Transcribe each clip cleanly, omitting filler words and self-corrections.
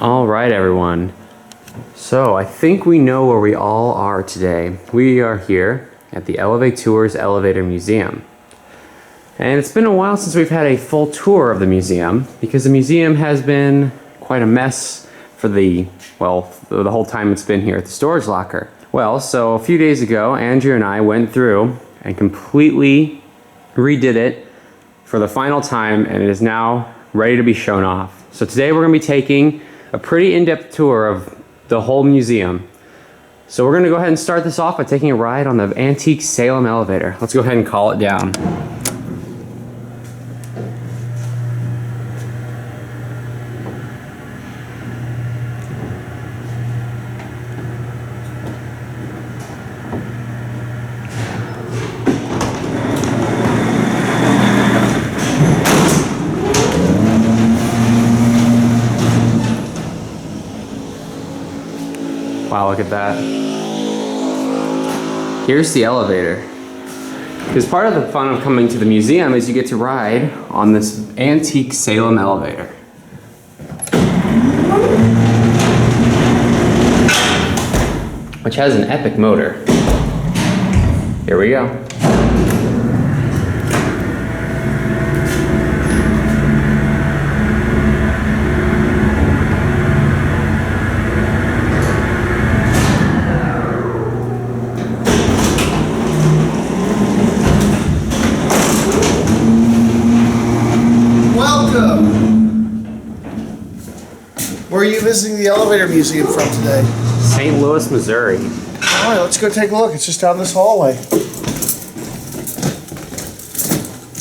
All right, everyone. So I think we know where we all are today. We are here at the ElevaTOURS Elevator Museum. And it's been a while since we've had a full tour of the museum because the museum has been quite a mess for the whole time it's been here at the storage locker. Well, so a few days ago, Andrew and I went through and completely redid it for the final time, and it is now ready to be shown off. So today we're going to be taking a pretty in-depth tour of the whole museum. So we're going to go ahead and start this off by taking a ride on the antique Salem elevator. Let's go ahead and call it down. Wow, look at that. Here's the elevator. Because part of the fun of coming to the museum is you get to ride on this antique Salem elevator. Which has an epic motor. Here we go. Where are you visiting the elevator museum from today? St. Louis, Missouri. All right, let's go take a look. It's just down this hallway.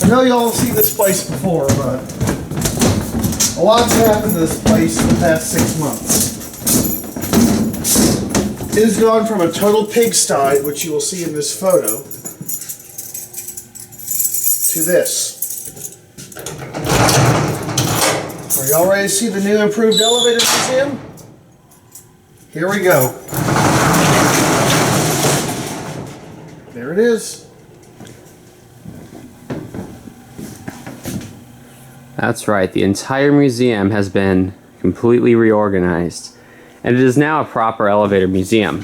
I know you all have seen this place before, but a lot's happened to this place in the past 6 months. It has gone from a total pigsty, which you will see in this photo, to this. Are y'all ready to see the new improved elevator museum? Here we go. There it is. That's right, the entire museum has been completely reorganized, and it is now a proper elevator museum.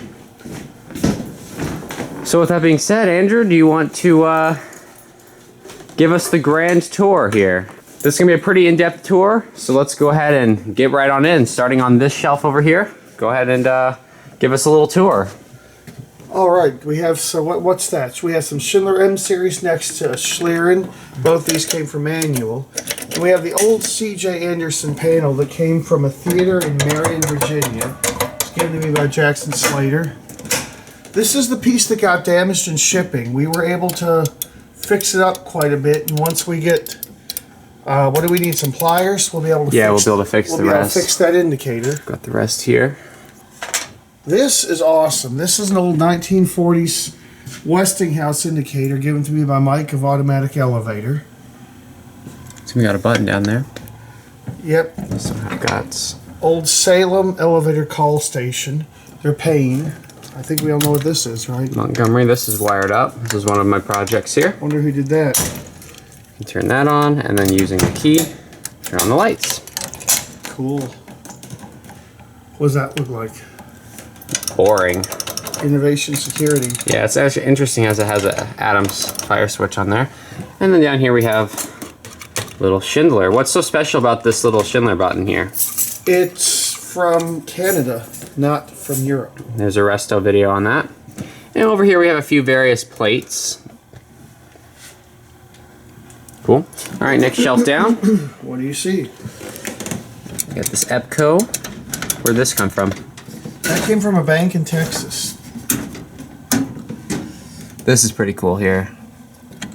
So with that being said, Andrew, do you want to give us the grand tour here? This is going to be a pretty in-depth tour, so let's go ahead and get right on in. Starting on this shelf over here, go ahead and give us a little tour. All right, we have, so what's that? So we have some Schindler M Series next to Schlieren. Both these came from Manual. And we have the old C.J. Anderson panel that came from a theater in Marion, Virginia. It's given to me by Jackson Slater. This is the piece that got damaged in shipping. We were able to fix it up quite a bit, and once we get what do we need? Some pliers? We'll be able to we'll be able to fix the rest. We'll be able to fix that indicator. Got the rest here. This is awesome. This is an old 1940s Westinghouse indicator given to me by Mike of Automatic Elevator. So we got a button down there. Yep. So I've got old Salem elevator call station. They're paying. I think we all know what this is, right? Montgomery. This is wired up. This is one of my projects here. Wonder who did that. You turn that on, and then using the key, turn on the lights. Cool. What does that look like? Boring. Innovation security. Yeah, it's actually interesting as it has an Adams fire switch on there. And then down here we have little Schindler. What's so special about this little Schindler button here? It's from Canada, not from Europe. There's a resto video on that. And over here we have a few various plates. Cool. All right, next shelf down. What do you see? We got this EPCO. Where'd this come from? That came from a bank in Texas. This is pretty cool here.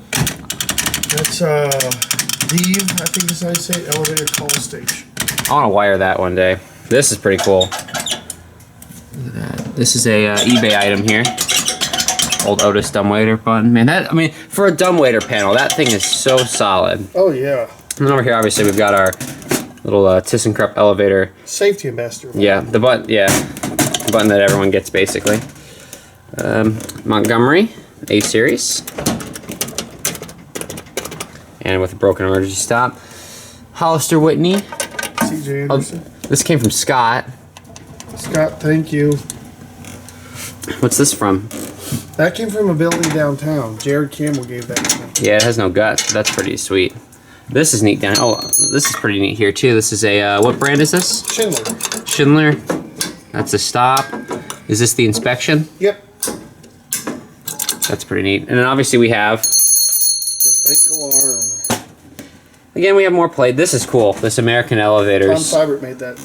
That's Deve, I think is how you say it, elevator call station. I want to wire that one day. This is pretty cool. Look at that. This is a eBay item here. Old Otis dumbwaiter button. Man, for a dumbwaiter panel, that thing is so solid. Oh, yeah. And over here, obviously, we've got our little ThyssenKrupp elevator. Safety ambassador. Yeah, the button that everyone gets, basically. Montgomery, A series. And with a broken emergency stop. Hollister Whitney. C.J. Anderson. This This came from Scott. Scott, thank you. What's this from? That came from a building downtown. Jared Campbell gave that to me. Yeah, it has no guts, but that's pretty sweet. This is neat down. Oh, this is pretty neat here too. This is a what brand is this? Schindler. Schindler. That's a stop. Is this the inspection? Yep. That's pretty neat. And then obviously we have The fake alarm. again we have more plate. This is cool. This American Tom Elevators. Seibert made that.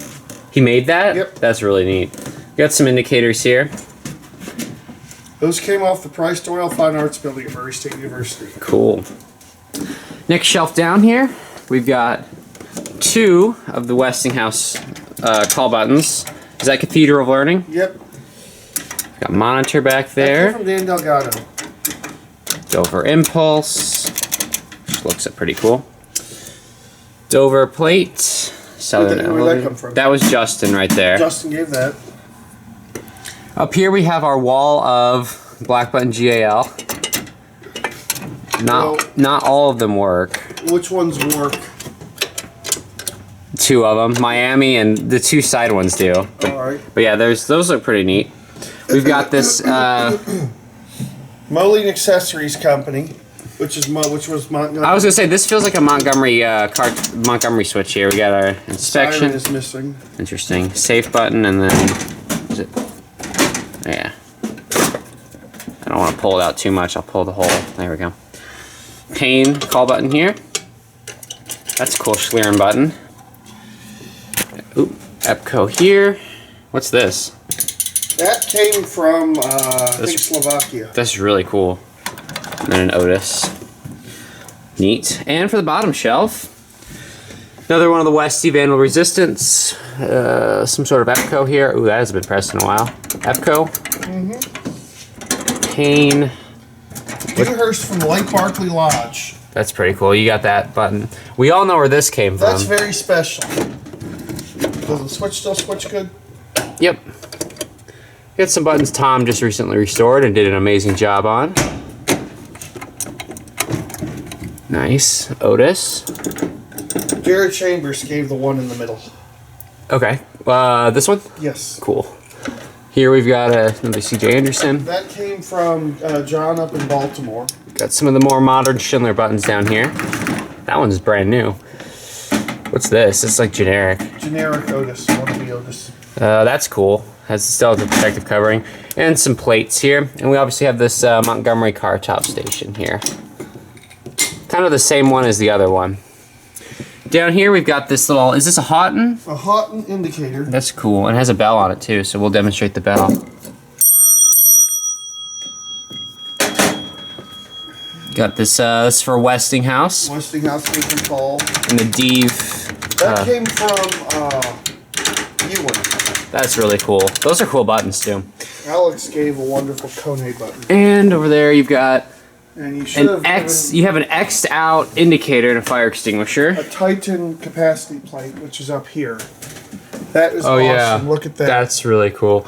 He made that? Yep. That's really neat. Got some indicators here. Those came off the Price Doyle Fine Arts Building at Murray State University. Cool. Next shelf down here, we've got 2 of the Westinghouse call buttons. Is that Cathedral of Learning? Yep. Got monitor back That there. came from Dan Delgado. Dover Impulse, which looks pretty cool. Dover Plate, Southern Where'd that Elevator. come from? That was Justin right there. Justin gave that. Up here we have our wall of black button GAL. Not all of them work. Which ones work? 2 of them, Miami and the 2 side ones do. Alright. But yeah, those look pretty neat. We've got this. Moline Accessories Company, which was Montgomery. I was gonna say this feels like a Montgomery Montgomery switch here. We got our Siren inspection. is missing. Interesting. Safe button and then is it? Yeah. I don't want to pull it out too much. I'll pull the whole. There we go. Pane call button here. That's a cool Schlieren button. Oop. EPCO here. What's this? That came from I think Slovakia. That's really cool. And then an Otis. Neat. And for the bottom shelf, another one of the Westy Vandal Resistance. Some sort of EPCO here. Ooh, that hasn't been pressed in a while. EPCO. Pane. Dewhurst from Lake Barkley Lodge. That's pretty cool. You got that button. We all know where this came from. That's very special. Does the switch still switch good? Yep. Got some buttons Tom just recently restored and did an amazing job on. Nice. Otis. Jared Chambers gave the one in the middle. Okay. This one? Yes. Cool. Here we've got another C.J. Anderson. That came from John up in Baltimore. Got some of the more modern Schindler buttons down here. That one's brand new. What's this? It's like generic. Generic Otis. One of the Otis. That's cool. Still has a protective covering. And some plates here. And we obviously have this Montgomery car top station here. Kind of the same one as the other one. Down here we've got this little, is this a Houghton? A Houghton indicator. That's cool. And it has a bell on it too, so we'll demonstrate the bell. Got this for Westinghouse. Westinghouse came from Paul. And the Deve. That came from Ewan. That's really cool. Those are cool buttons too. Alex gave a wonderful Kone button. And over there you've got And you should have you have an X'd out indicator and a fire extinguisher. a Titan capacity plate, which is up here. That is Oh awesome. yeah, Look at that. That's really cool.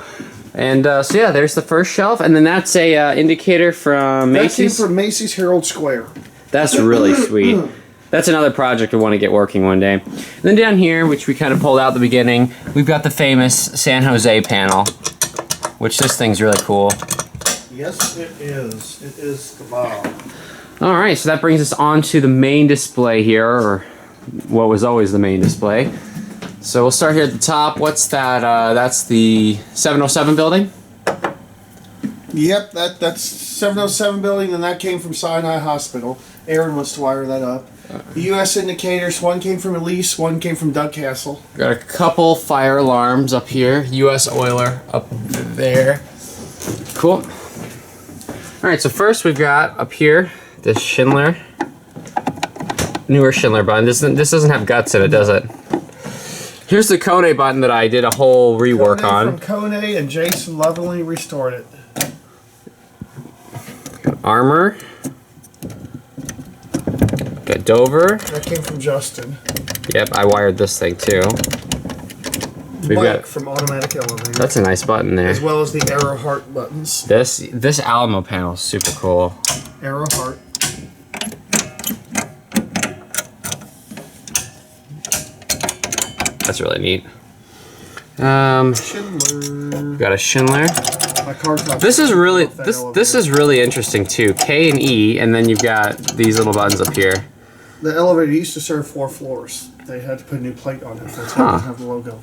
And so yeah, there's the first shelf, and then that's a indicator from Macy's. That came from Macy's Herald Square. That's really sweet. That's another project I want to get working one day. And then down here, which we kind of pulled out at the beginning, we've got the famous San Jose panel, which this thing's really cool. Yes, it is. It is the bomb. All right, so that brings us on to the main display here, or what was always the main display. So we'll start here at the top. What's that? That's the 707 building? Yep, that's 707 building, and that came from Sinai Hospital. Aaron wants to wire that up. The U.S. indicators, one came from Elise, one came from Doug Castle. Got a couple fire alarms up here. U.S. Oiler up there. Cool. All right, so first we've got up here this Schindler, newer Schindler button. This doesn't have guts in it, does it? Here's the Kone button that I did a whole rework on. From Kone, and Jason lovingly restored it. Got Armor. Got Dover. That came from Justin. Yep, I wired this thing too. We've Mike got, from Automatic Elevator. that's a nice button there. As well as the Arrow Heart buttons. This Alamo panel is super cool. Arrow Heart. That's really neat. Schindler. Got a Schindler. My card top. This is really this is really interesting too. K and E, and then you've got these little buttons up here. The elevator used to serve 4 floors. They had to put a new plate on it. That's why it doesn't have the logo.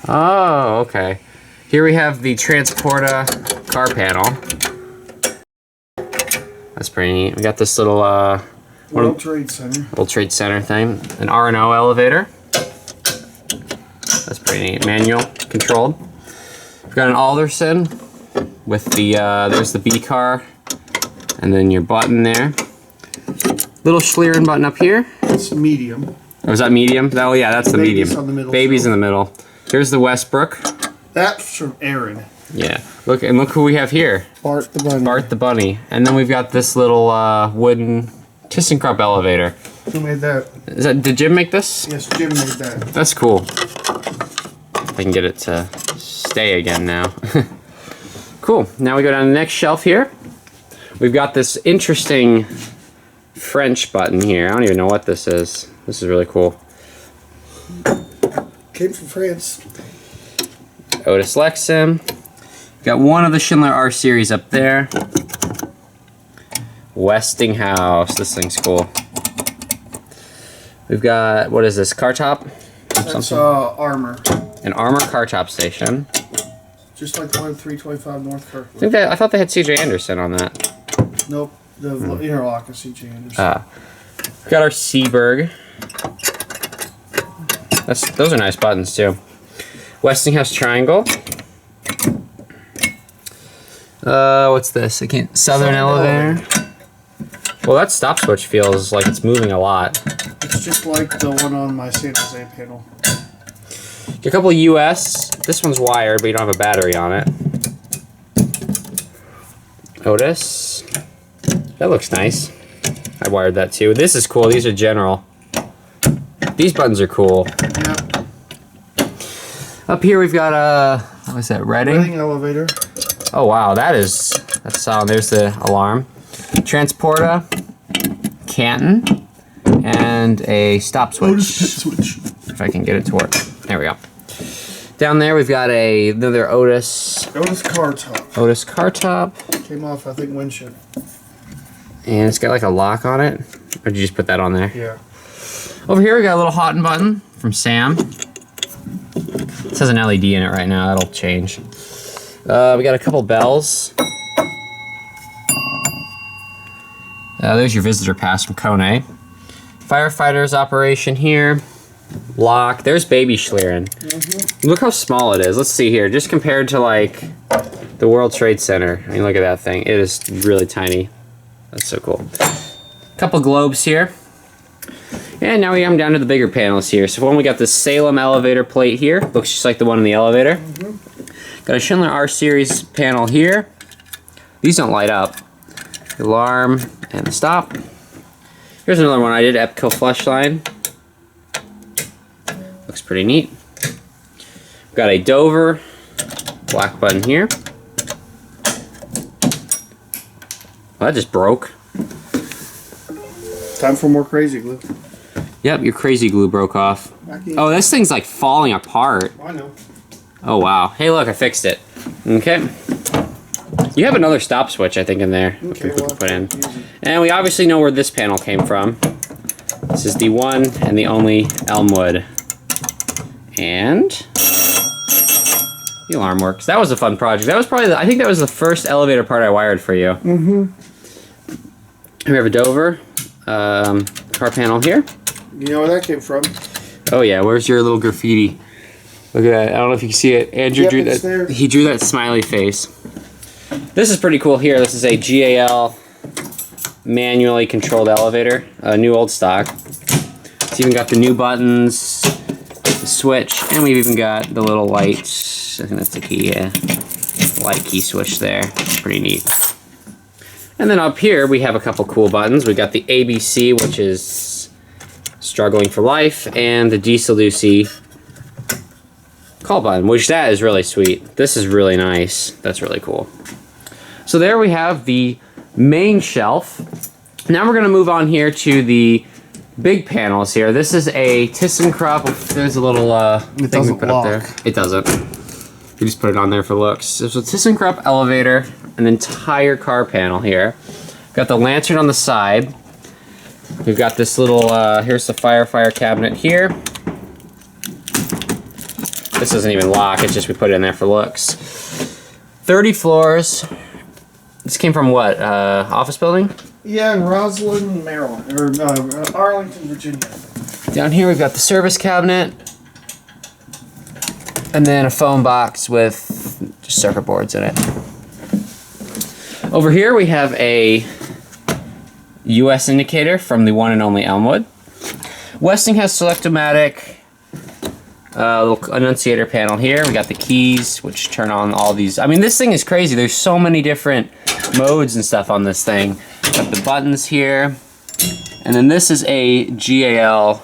Oh, okay. Here we have the Transporta car panel. That's pretty neat. We got this little World Trade Center. Little Trade Center thing. An R&O elevator. That's pretty neat. Manual controlled. We've got an Alderson with the there's the B car, and then your button there. Little Schlieren button up here. It's medium. Oh, is that medium? Oh yeah, that's the Baby's medium. on the middle Baby's shelf. in the middle. Here's the Westbrook. That's from Aaron. Yeah. Look who we have here. Bart the Bunny. Bart the Bunny. And then we've got this little wooden ThyssenKrupp elevator. Who made that? Did Jim make this? Yes, Jim made that. That's cool. If I can get it to stay again now. Cool. Now we go down to the next shelf here. We've got this interesting French button here. I don't even know what this is. This is really cool. Came from France. Otis Lexum. Got one of the Schindler R series up there. Westinghouse. This thing's cool. We've got, what is this, car top? That's Armor. An Armor car top station. Just like the one at 325 North Kirk. I thought they had C.J. Anderson on that. Nope. The interlock is C.J. Anderson. Got our Seaberg. Those are nice buttons too. Westinghouse triangle. What's this? Southern elevator. Well, that stop switch feels like it's moving a lot. It's just like the one on my San Jose panel. A couple of US. This one's wired, but you don't have a battery on it. Otis. That looks nice. I wired that too. This is cool. These are general. These buttons are cool. Yep. Up here we've got what is that? Reading elevator. Oh wow, that's solid. There's the alarm. Transporta, Canton, and a stop switch. Otis pit switch. If I can get it to work. There we go. Down there we've got another Otis car top. Otis car top. Came off, I think, windshield. And it's got like a lock on it. Or did you just put that on there? Yeah. Over here we got a little hot and button from Sam. It has an LED in it right now. That'll change. We got a couple bells. There's your visitor pass from Kone. Firefighters operation here. Lock. There's baby Schlieren. Look how small it is. Let's see here. Just compared to like the World Trade Center. I mean, look at that thing. It is really tiny. That's so cool. Couple globes here. And now we come down to the bigger panels here. So when we got this Salem elevator plate here. Looks just like the one in the elevator. Got a Schindler R series panel here. These don't light up. The alarm and the stop. Here's another one I did, Epco flush line. Looks pretty neat. Got a Dover black button here. Well, that just broke. Time for more crazy glue. Yep, your crazy glue broke off. Oh, this thing's like falling apart. I know. Oh wow. Hey look, I fixed it. Okay. You have another stop switch, I think, in there. Okay, we can put in. And we obviously know where this panel came from. This is the one and the only Elmwood. And the alarm works. That was a fun project. That was probably I think that was the first elevator part I wired for you. We have a Dover car panel here. You know where that came from? Oh yeah, where's your little graffiti? Look at that. I don't know if you can see it. Andrew drew that. There. He drew that smiley face. This is pretty cool here. This is a GAL manually controlled elevator, a new old stock. It's even got the new buttons, the switch, and we've even got the little light. I think that's the key, yeah. Light key switch there. It's pretty neat. And then up here we have a couple cool buttons. We got the ABC, which is struggling for life, and the Diesel Ducey call button, which that is really sweet. This is really nice. That's really cool. So there we have the main shelf. Now we're going to move on here to the big panels here. This is a ThyssenKrupp. There's a little thing we doesn't put up there. lock. It doesn't. We just put it on there for looks. There's a ThyssenKrupp elevator, an entire car panel here. Got the lantern on the side. We've got this little, here's the fire cabinet here. This doesn't even lock, it's just we put it in there for looks. 30 floors. This came from what, office building? Yeah, in Roslyn, Maryland, or Arlington, Virginia. Down here we've got the service cabinet. And then a phone box with just circuit boards in it. Over here we have a US indicator from the one and only Elmwood. Westinghouse Selectomatic, little annunciator panel here. We got the keys, which turn on all these. I mean, this thing is crazy. There's so many different modes and stuff on this thing. Got the buttons here. And then this is a GAL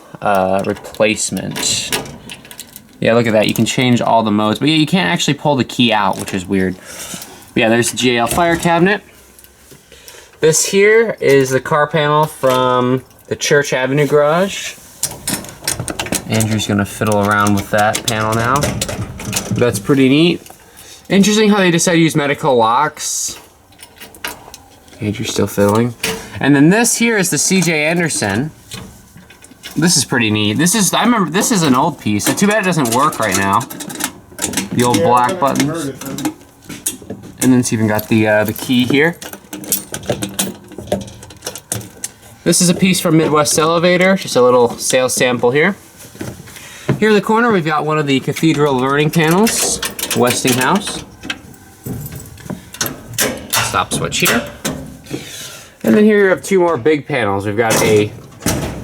replacement. Yeah, look at that. You can change all the modes, but yeah, you can't actually pull the key out, which is weird. But yeah, there's the GAL fire cabinet. This here is the car panel from the Church Avenue garage. Andrew's gonna fiddle around with that panel now. That's pretty neat. Interesting how they decided to use medical locks. Andrew's still fiddling. And then this here is the CJ Anderson. This is pretty neat. This is, I remember, this is an old piece. Too bad it doesn't work right now. The old black buttons. And then it's even got the key here. This is a piece from Midwest Elevator, just a little sales sample here. Here in the corner, we've got one of the Cathedral learning panels, Westinghouse. Stop switch here. And then here you have two more big panels. We've got a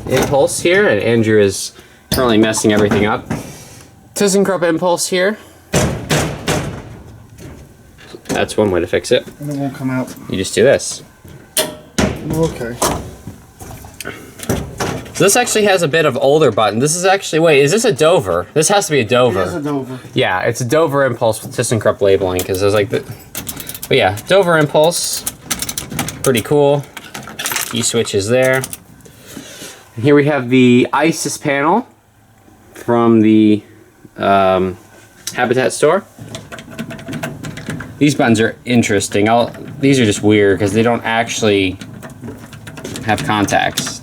Impulse here, and Andrew is currently messing everything up. ThyssenKrupp Impulse here. That's one way to fix it. And it won't come out. You just do this. Okay. So this actually has a bit of older button. This is actually, wait, is this a Dover? This has to be a Dover. It is a Dover. Yeah, it's a Dover Impulse with ThyssenKrupp labeling, because there's like the, but yeah, Dover Impulse, pretty cool. E-switch is there. And here we have the ISIS panel from the Habitat store. These buttons are interesting. These are just weird because they don't actually have contacts.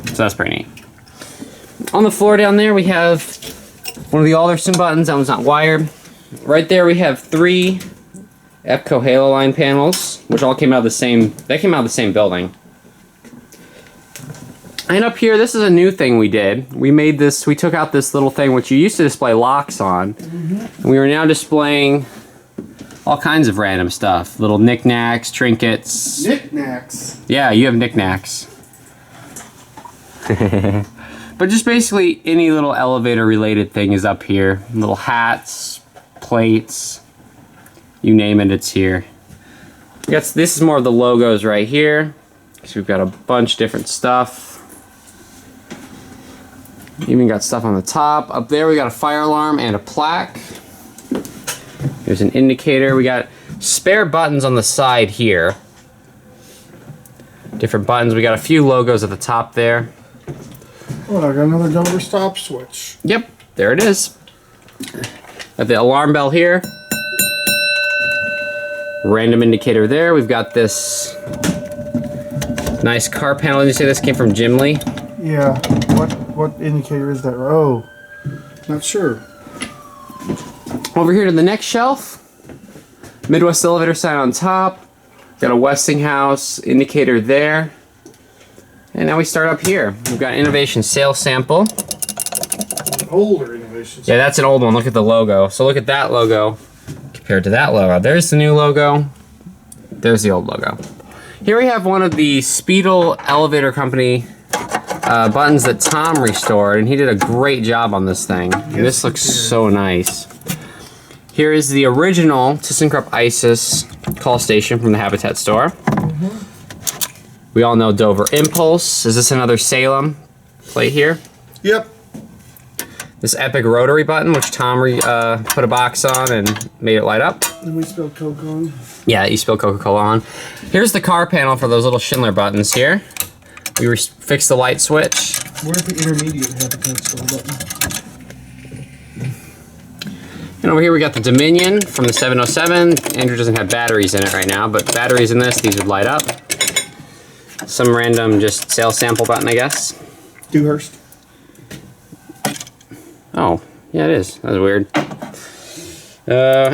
So that's pretty neat. On the floor down there we have one of the Alderson buttons. That one's not wired. Right there we have 3 Epco Halo line panels, which all came out of the same, they came out of the same building. And up here, this is a new thing we did. We made this, we took out this little thing which you used to display locks on. And we are now displaying all kinds of random stuff. Little knickknacks, trinkets. Knickknacks? Yeah, you have knickknacks. But just basically any little elevator related thing is up here. Little hats, plates, you name it, it's here. This is more of the logos right here. So we've got a bunch of different stuff. Even got stuff on the top. Up there we got a fire alarm and a plaque. There's an indicator. We got spare buttons on the side here. Different buttons. We got a few logos at the top there. Oh, I got another Dover stop switch. Yep, there it is. Got the alarm bell here. Random indicator there. We've got this nice car panel. Did you say this came from Jim Lee? Yeah. What indicator is that? Oh, not sure. Over here to the next shelf. Midwest Elevator sign on top. Got a Westinghouse indicator there. And now we start up here. We've got Innovation Sales Sample. Older innovations. Yeah, that's an old one. Look at the logo. So look at that logo compared to that logo. There's the new logo. There's the old logo. Here we have one of the Speedle Elevator Company buttons that Tom restored, and he did a great job on this thing. And this looks so nice. Here is the original ThyssenKrupp ISIS call station from the Habitat store. We all know Dover Impulse. Is this another Salem plate here? Yep. This epic rotary button, which Tom put a box on and made it light up. And we spilled Coke on. Yeah, you spilled Coca-Cola on. Here's the car panel for those little Schindler buttons here. We fixed the light switch. Where's the intermediate have a console button? And over here we got the Dominion from the 707. Andrew doesn't have batteries in it right now, but batteries in this, these would light up. Some random just sales sample button, I guess. Dewhurst. Oh, yeah, it is. That was weird.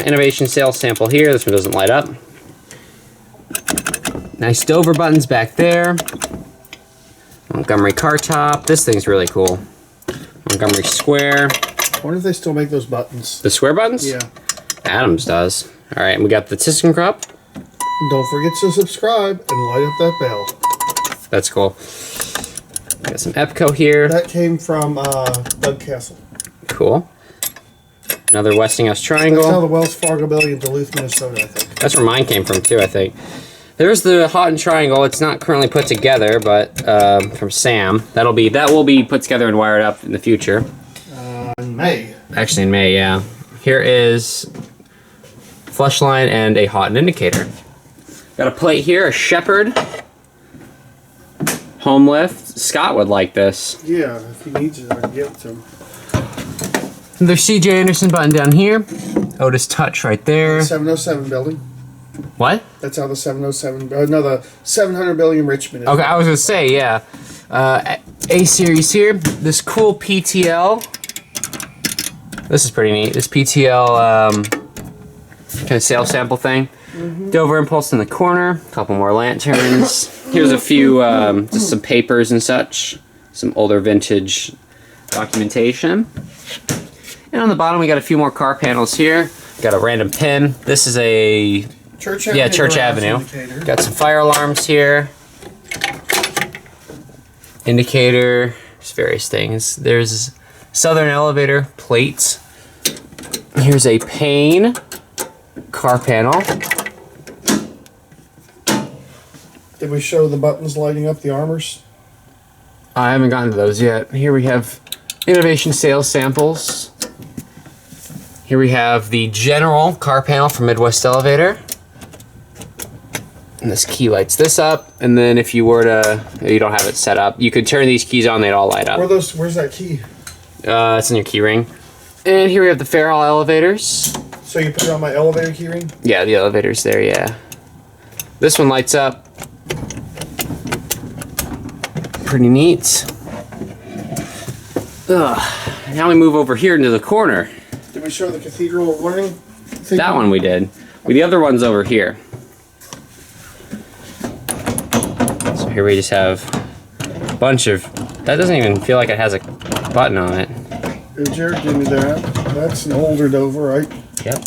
Innovation sales sample here. This one doesn't light up. Nice Dover buttons back there. Montgomery car top. This thing's really cool. Montgomery square. I wonder if they still make those buttons. The square buttons? Yeah. Adams does. All right, and we got the ThyssenKrupp. Don't forget to subscribe and light up that bell. That's cool. Got some Epco here. That came from Doug Castle. Cool. Another Westinghouse triangle. That's how the Wells Fargo building in Duluth, Minnesota, I think. That's where mine came from too, I think. There's the Houghton triangle. It's not currently put together, but from Sam. That will be put together and wired up in the future. In May. Actually, in May, yeah. Here is flush line and a Houghton indicator. Got a plate here, a Shepherd home lift. Scott would like this. Yeah, if he needs it, I can give it to him. There's CJ Anderson button down here. Otis Touch right there. 707 building. What? That's how the 707, no, the 700 building Richmond is. Okay, I was gonna say, yeah. A series here. This cool PTL. This is pretty neat. This PTL kind of sales sample thing. Dover Impulse in the corner. A couple more lanterns. Here's a few, just some papers and such. Some older vintage documentation. And on the bottom, we got a few more car panels here. Got a random pin. This is a Church Avenue. yeah, Church Avenue. Indicator. Got some fire alarms here. Indicator. There's various things. There's Southern Elevator plates. Here's a pane car panel. Did we show the buttons lighting up the armors? I haven't gotten to those yet. Here we have innovation sales samples. Here we have the general car panel from Midwest Elevator. And this key lights this up. And then if you were to, you don't have it set up, you could turn these keys on, they'd all light up. Where's that key? It's in your key ring. And here we have the Fairhall elevators. So you put it on my elevator key ring? Yeah, the elevator's there, yeah. This one lights up. Pretty neat. Ugh. Now we move over here into the corner. Did we show the Cathedral of Learning? That one we did. The other one's over here. So here we just have a bunch of... That doesn't even feel like it has a button on it. Jared gave me that. That's an older Dover, right? Yep.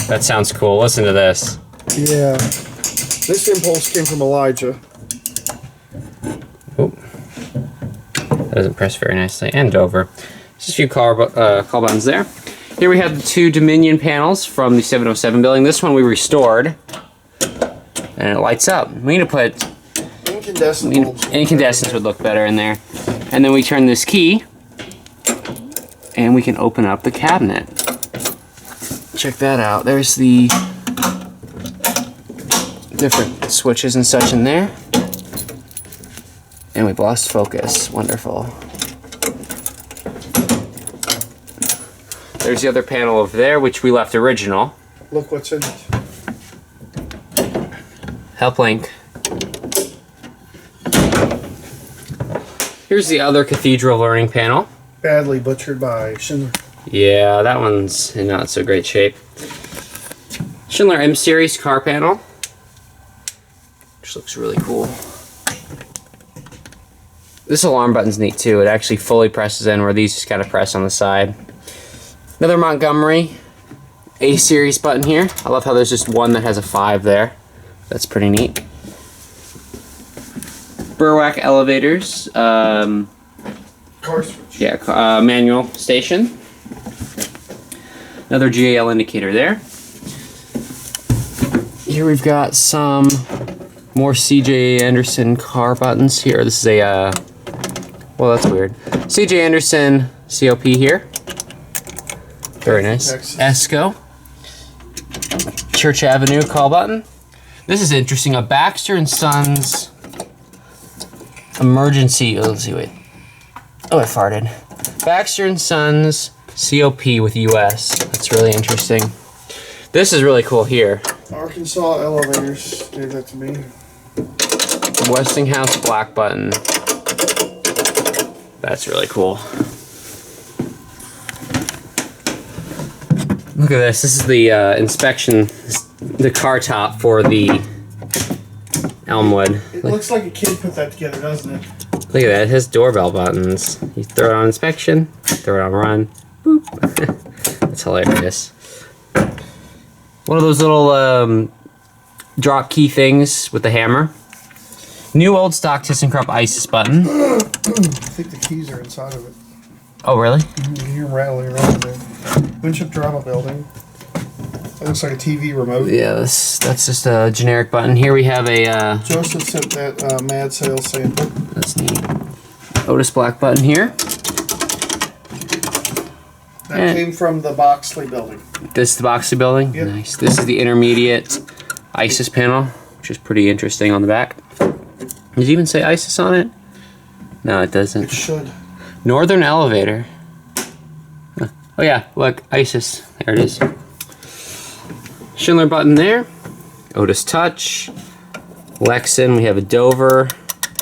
That sounds cool. Listen to this. Yeah. This impulse came from Elijah. Oh. That doesn't press very nicely. And Dover. Just a few call buttons there. Here we have the two Dominion panels from the 707 building. This one we restored. And it lights up. We need to put... Incandescents would look better in there. And then we turn this key. And we can open up the cabinet. Check that out. There's the different switches and such in there. And we've lost focus. Wonderful. There's the other panel over there, which we left original. Look what's in it. Help link. Here's the other Cathedral Learning panel. Badly butchered by Schindler. Yeah, that one's in not so great shape. Schindler M Series car panel. Which looks really cool. This alarm button's neat too. It actually fully presses in, where these just gotta press on the side. Another Montgomery A Series button here. I love how there's just one that has a 5 there. That's pretty neat. Burwack elevators. Car switch. Yeah, manual station. Another GAL indicator there. Here we've got some more CJ Anderson car buttons here. This is a, well, that's weird. CJ Anderson COP here. Very nice. Texas. ESCO. Church Avenue call button. This is interesting. A Baxter & Sons emergency. Oh, let's see. Wait. Oh, I farted. Baxter and Sons COP with US. That's really interesting. This is really cool here. Arkansas Elevators gave that to me. Westinghouse black button. That's really cool. Look at this. This is the inspection, the car top for the Elmwood. It looks like a kid put that together, doesn't it? Look at that. It has doorbell buttons. You throw it on inspection, throw it on run. Boop. That's hilarious. One of those little drop key things with the hammer. New old stock ThyssenKrupp ISIS button. I think the keys are inside of it. Oh, really? You can hear them rattling around there. Winship Drama Building. That looks like a TV remote. Yeah, that's just a generic button. Here we have a... Joseph sent that Mad Sales sample. That's neat. Otis black button here. That came from the Boxley building. This is the Boxley building? Yep. Nice. This is the intermediate ISIS panel, which is pretty interesting on the back. Does it even say ISIS on it? No, it doesn't. It should. Northern Elevator. Oh yeah, look, ISIS. There it is. Schindler button there. Otis Touch. Lexan, we have a Dover.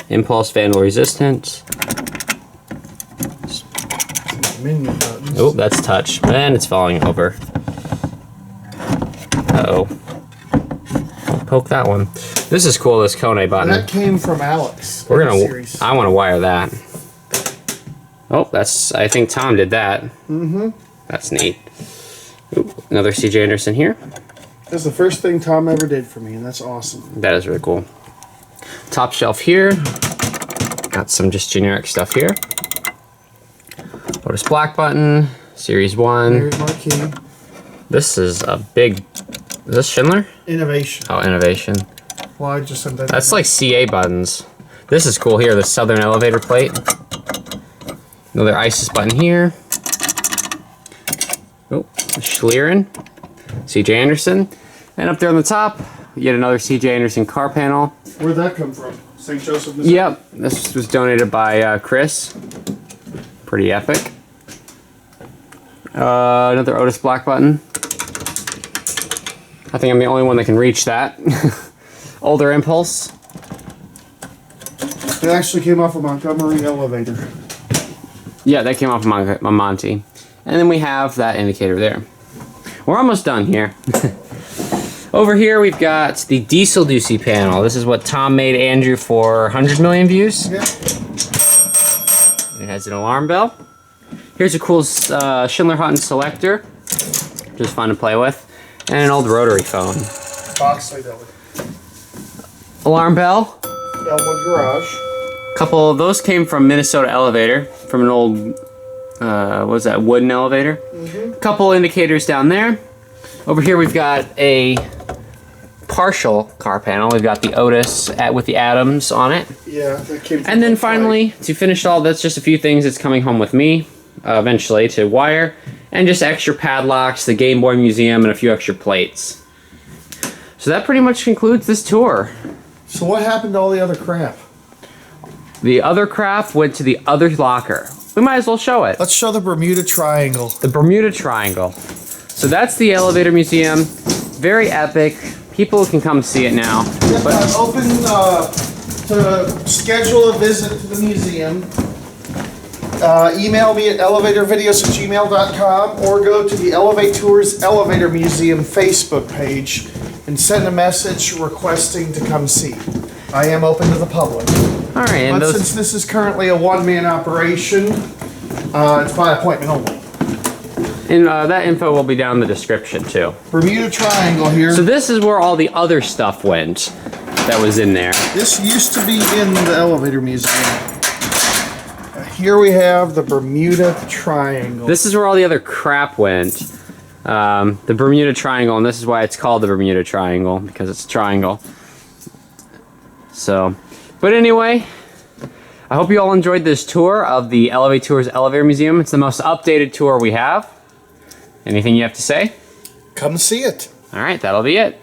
Impulse vandal resistant. Menu buttons. Oh, that's touch. And it's falling over. Uh-oh. Poke that one. This is cool, this Kone button. That came from Alex. We're gonna. I want to wire that. Oh, I think Tom did that. Mm-hmm. That's neat. Ooh, another C.J. Anderson here. That's the first thing Tom ever did for me, and that's awesome. That is really cool. Top shelf here. Got some just generic stuff here. Otis black button, Series 1. There's my key. This is a big... Is this Schindler? Innovation. Oh, Innovation. Well, I just said that. That's like CA buttons. This is cool here, the Southern Elevator plate. Another ISIS button here. Oh, Schlieren. C.J. Anderson. And up there on the top, yet another C.J. Anderson car panel. Where'd that come from? St. Joseph, Missouri? Yep, this was donated by Chris. Pretty epic. Another Otis black button. I think I'm the only one that can reach that. Older Impulse. It actually came off a Montgomery elevator. Yeah, that came off of Monty. And then we have that indicator there. We're almost done here. Over here we've got the Diesel Ducey panel. This is what Tom made Andrew for 100 million views. Yeah. It has an alarm bell. Here's a cool Schindler Hutton selector, which is fun to play with. And an old rotary phone. Boxley building. Alarm bell. Elmwood Garage. Couple of those came from Minnesota Elevator, from an old, what was that, wooden elevator? Mm-hmm. Couple indicators down there. Over here we've got a partial car panel. We've got the Otis with the Adams on it. Yeah, that came from. And then finally, to finish all that's just a few things that's coming home with me, eventually, to wire. And just extra padlocks, the Game Boy Museum, and a few extra plates. So that pretty much concludes this tour. So what happened to all the other crap? The other crap went to the other locker. We might as well show it. Let's show the Bermuda Triangle. The Bermuda Triangle. So that's the Elevator Museum. Very epic. People can come see it now. Yep, But open to schedule a visit to the museum. Email me at elevatorvideos@gmail.com or go to the ElevaTOURS Elevator Museum Facebook page and send a message requesting to come see. I am open to the public. all right, and But those, since this is currently a one-man operation, it's by appointment only. and that info will be down in the description too. Bermuda Triangle here. So this is where all the other stuff went that was in there. This used to be in the Elevator Museum. Here we have the Bermuda Triangle. This is where all the other crap went. The Bermuda Triangle, and this is why it's called the Bermuda Triangle, because it's a triangle. So, but anyway, I hope you all enjoyed this tour of the ElevaTOURS Elevator Museum. It's the most updated tour we have. Anything you have to say? Come see it. All right, that'll be it.